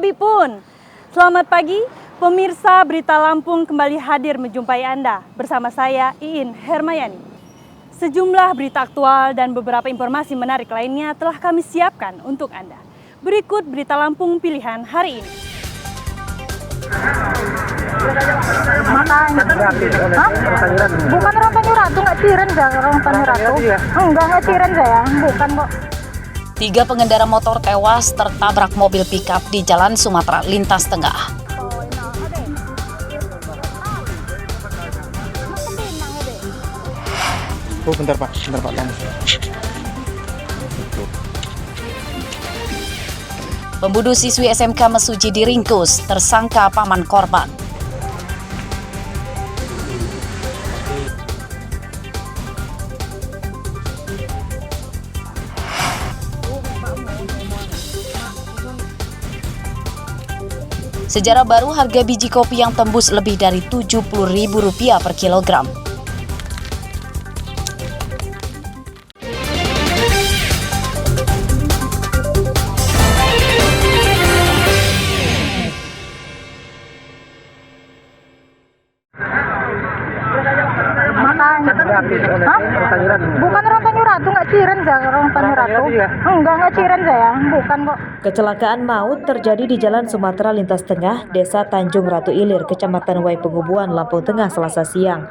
Habibun. Selamat pagi, pemirsa Berita Lampung kembali hadir menjumpai Anda bersama saya Iin Hermayani. Sejumlah berita aktual dan beberapa informasi menarik lainnya telah kami siapkan untuk Anda. Berikut Berita Lampung pilihan hari ini. Bukan orang Tanjuratu, nggak Ciren saya orang Tanjuratu. Nggak Ciren saya, bukan kok. 3 pengendara motor tewas tertabrak mobil pickup di Jalan Sumatera Lintas Tengah. Oh, bentar Pak, tolong. Pembunuh siswi SMK Mesuji diringkus, tersangka paman korban. Sejarah baru harga biji kopi yang tembus lebih dari Rp70.000 per kilogram. Bukan orang Tanjuratu, nggak Ciren saya orang Tanjuratu. Nggak Ciren saya, bukan kok. Kecelakaan maut terjadi di Jalan Sumatera Lintas Tengah, Desa Tanjung Ratu Ilir, Kecamatan Waipengubuan, Lampung Tengah, Selasa siang.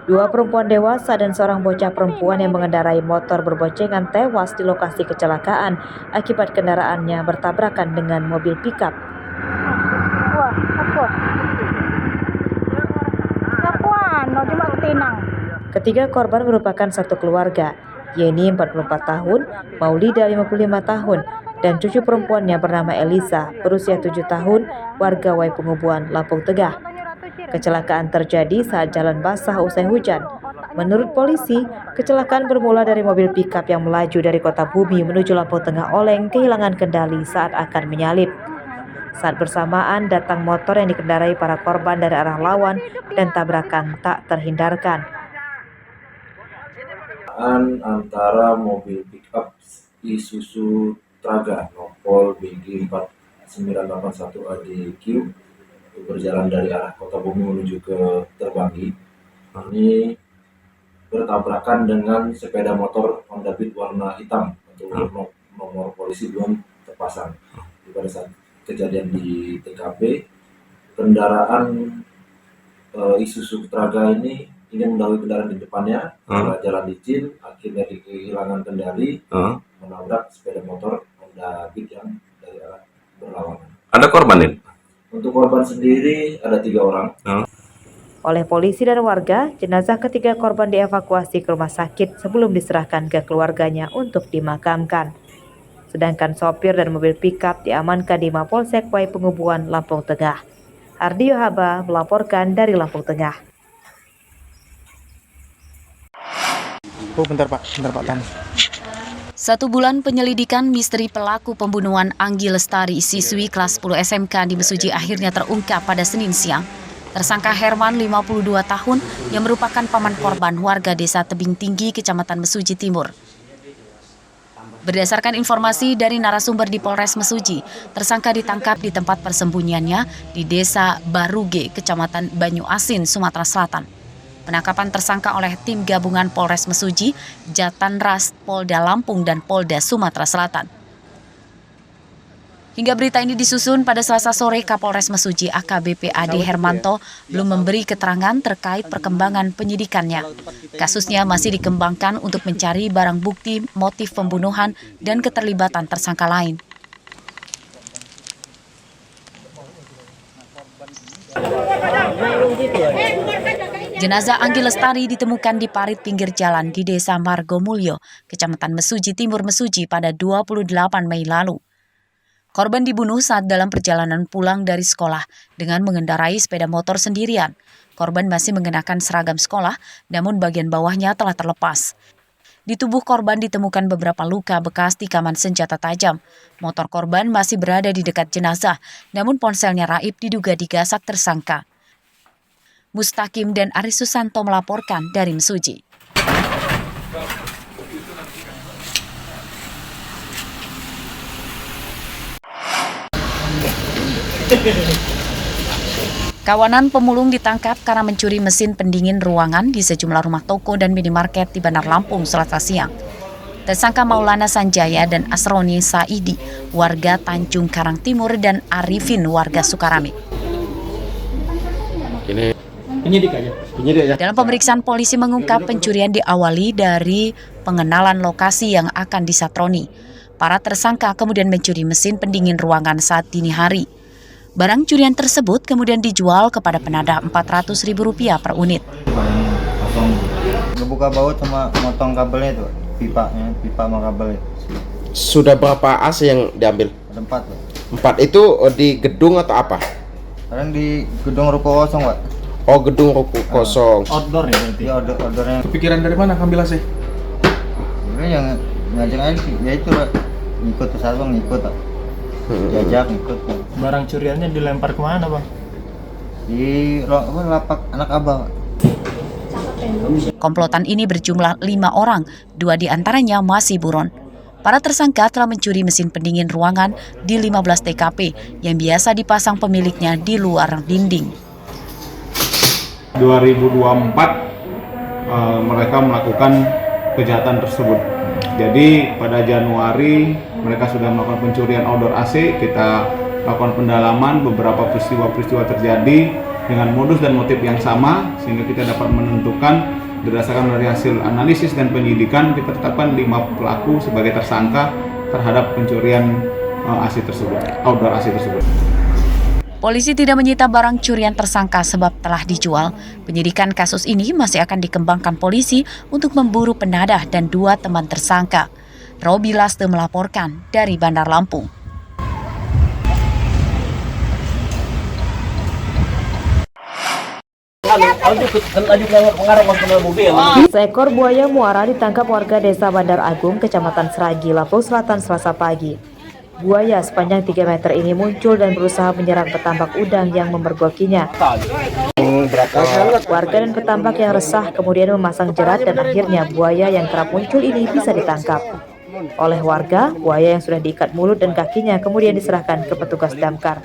2 perempuan dewasa dan seorang bocah perempuan yang mengendarai motor berboncengan tewas di lokasi kecelakaan akibat kendaraannya bertabrakan dengan mobil pickup. Wah, apa? Lapuan, cuma tinang. Ketiga korban merupakan satu keluarga, Yeni 44 tahun, Maulida 55 tahun, dan cucu perempuannya bernama Elisa, berusia 7 tahun, warga Waipengubuan, Lampung Tengah. Kecelakaan terjadi saat jalan basah usai hujan. Menurut polisi, kecelakaan bermula dari mobil pickup yang melaju dari Kota Bumi menuju Lampung Tengah oleng kehilangan kendali saat akan menyalip. Saat bersamaan datang motor yang dikendarai para korban dari arah lawan dan tabrakan tak terhindarkan. Antara mobil pickup Isuzu Traga Nopol BG 4981 ADQ itu berjalan dari arah Kota Bumi menuju ke Terbanggi. Ini bertabrakan dengan sepeda motor Honda Beat warna hitam untuk nomor polisi belum terpasang. Pada saat kejadian di TKP, kendaraan Isuzu Traga ini ingin mendahului kendaraan di depannya, jalan licin, akhirnya kehilangan kendali, menabrak sepeda motor Honda Beat yang dari arah berlawanan. Ada korban ini? Untuk korban sendiri ada 3 orang. Oleh polisi dan warga, jenazah ketiga korban dievakuasi ke rumah sakit sebelum diserahkan ke keluarganya untuk dimakamkan. Sedangkan sopir dan mobil pickup diamankan di Mapolsek Waipengubuan, Lampung Tengah. Ardio Haba melaporkan dari Lampung Tengah. Oh, bentar Pak, tolong. 1 bulan penyelidikan misteri pelaku pembunuhan Anggi Lestari, siswi kelas 10 SMK di Mesuji akhirnya terungkap pada Senin siang. Tersangka Herman, 52 tahun, yang merupakan paman korban warga desa Tebing Tinggi, Kecamatan Mesuji Timur. Berdasarkan informasi dari narasumber di Polres Mesuji, tersangka ditangkap di tempat persembunyiannya di Desa Baruge, Kecamatan Banyu Asin, Sumatera Selatan. Penangkapan tersangka oleh tim gabungan Polres Mesuji, Jatanras, Polda Lampung, dan Polda Sumatera Selatan. Hingga berita ini disusun pada Selasa sore, Kapolres Mesuji AKBP Ade Hermanto belum memberi keterangan terkait perkembangan penyidikannya. Kasusnya masih dikembangkan untuk mencari barang bukti motif pembunuhan dan keterlibatan tersangka lain. Jenazah Anggi Lestari ditemukan di parit pinggir jalan di Desa Margomulyo, Kecamatan Mesuji Timur, Mesuji pada 28 Mei lalu. Korban dibunuh saat dalam perjalanan pulang dari sekolah dengan mengendarai sepeda motor sendirian. Korban masih mengenakan seragam sekolah, namun bagian bawahnya telah terlepas. Di tubuh korban ditemukan beberapa luka bekas tikaman senjata tajam. Motor korban masih berada di dekat jenazah, namun ponselnya raib diduga digasak tersangka. Mustaqim dan Aris Susanto melaporkan dari Mesuji. Kawanan pemulung ditangkap karena mencuri mesin pendingin ruangan di sejumlah rumah toko dan minimarket di Bandar Lampung Selasa siang. Tersangka Maulana Sanjaya dan Asroni Saidi, warga Tanjung Karang Timur, dan Arifin, warga Sukarame. Penyidik aja. Dalam pemeriksaan, polisi mengungkap pencurian diawali dari pengenalan lokasi yang akan disatroni. Para tersangka kemudian mencuri mesin pendingin ruangan saat dini hari. Barang curian tersebut kemudian dijual kepada penadah Rp400.000 per unit. Ngebuka baut sama motong kabelnya itu, pipa sama kabelnya. Sudah berapa AC yang diambil? Ada 4, Pak. 4 itu di gedung atau apa? Sekarang di gedung ruko kosong, Pak. Oh, gedung ruko kosong. Outdoor ya berarti? Iya, ordernya. Kepikiran dari mana ngambil AC? Sebenarnya yang ngajak aja sih, ya itu, Pak. Ngikut ke Sarwang, ngikut, Pak. Diajak, ngikut, Pak. Barang curiannya dilempar kemana, Bang? Di lapak anak abah, Pak. Komplotan ini berjumlah 5 orang, 2 diantaranya masih buron. Para tersangka telah mencuri mesin pendingin ruangan di 15 TKP yang biasa dipasang pemiliknya di luar dinding. 2024 mereka melakukan kejahatan tersebut. Jadi pada Januari mereka sudah melakukan pencurian outdoor AC. Kita lakukan pendalaman, beberapa peristiwa-peristiwa terjadi dengan modus dan motif yang sama, sehingga kita dapat menentukan berdasarkan dari hasil analisis dan penyidikan, kita tetapkan 5 pelaku sebagai tersangka terhadap pencurian AC tersebut, outdoor AC tersebut. Polisi tidak menyita barang curian tersangka sebab telah dijual. Penyidikan kasus ini masih akan dikembangkan polisi untuk memburu penadah dan 2 teman tersangka. Robi Laste melaporkan dari Bandar Lampung. Seekor buaya muara ditangkap warga desa Bandar Agung, Kecamatan Sragi, Lampung Selatan Selasa pagi. Buaya sepanjang 3 meter ini muncul dan berusaha menyerang petambak udang yang memergokinya. Warga dan petambak yang resah kemudian memasang jerat dan akhirnya buaya yang kerap muncul ini bisa ditangkap. Oleh warga, buaya yang sudah diikat mulut dan kakinya kemudian diserahkan ke petugas damkar.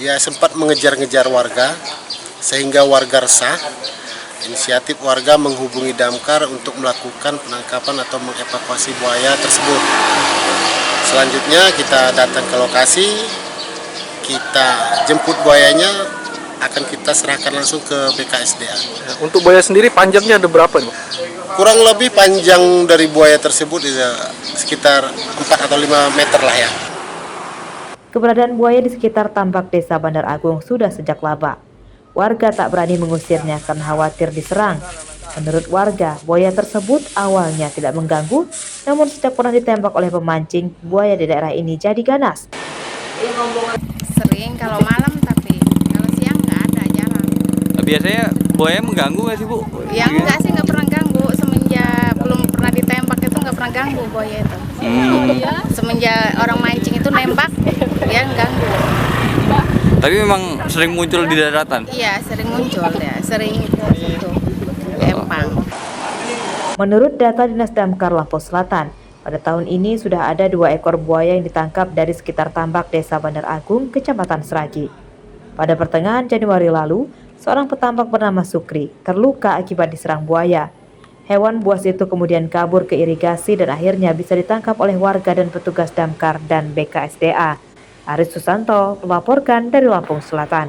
Ya, sempat mengejar-ngejar warga sehingga warga resah. Inisiatif warga menghubungi damkar untuk melakukan penangkapan atau mengevakuasi buaya tersebut. Selanjutnya kita datang ke lokasi, kita jemput buayanya, akan kita serahkan langsung ke BKSDA. Untuk buaya sendiri panjangnya ada berapa nih? Kurang lebih panjang dari buaya tersebut sekitar 4 atau 5 meter lah ya. Keberadaan buaya di sekitar tambak desa Bandar Agung sudah sejak lama. Warga tak berani mengusirnya karena khawatir diserang. Menurut warga, buaya tersebut awalnya tidak mengganggu, namun sejak pernah ditembak oleh pemancing, buaya di daerah ini jadi ganas. Sering kalau malam, tapi kalau siang nggak ada, jarang. Biasanya buaya mengganggu nggak sih, Bu? Ya enggak sih, nggak pernah ganggu. Semenjak belum pernah ditembak itu nggak pernah ganggu buaya itu. Semenjak orang mancing itu nembak, dia ganggu. Tapi memang sering muncul di daratan? Iya, sering muncul ya, sering itu empang. Menurut data Dinas Damkar Lampung Selatan, pada tahun ini sudah ada 2 ekor buaya yang ditangkap dari sekitar tambak desa Bandar Agung, Kecamatan Sragi. Pada pertengahan Januari lalu, seorang petambak bernama Sukri terluka akibat diserang buaya. Hewan buas itu kemudian kabur ke irigasi dan akhirnya bisa ditangkap oleh warga dan petugas damkar dan BKSDA. Aris Susanto melaporkan dari Lampung Selatan.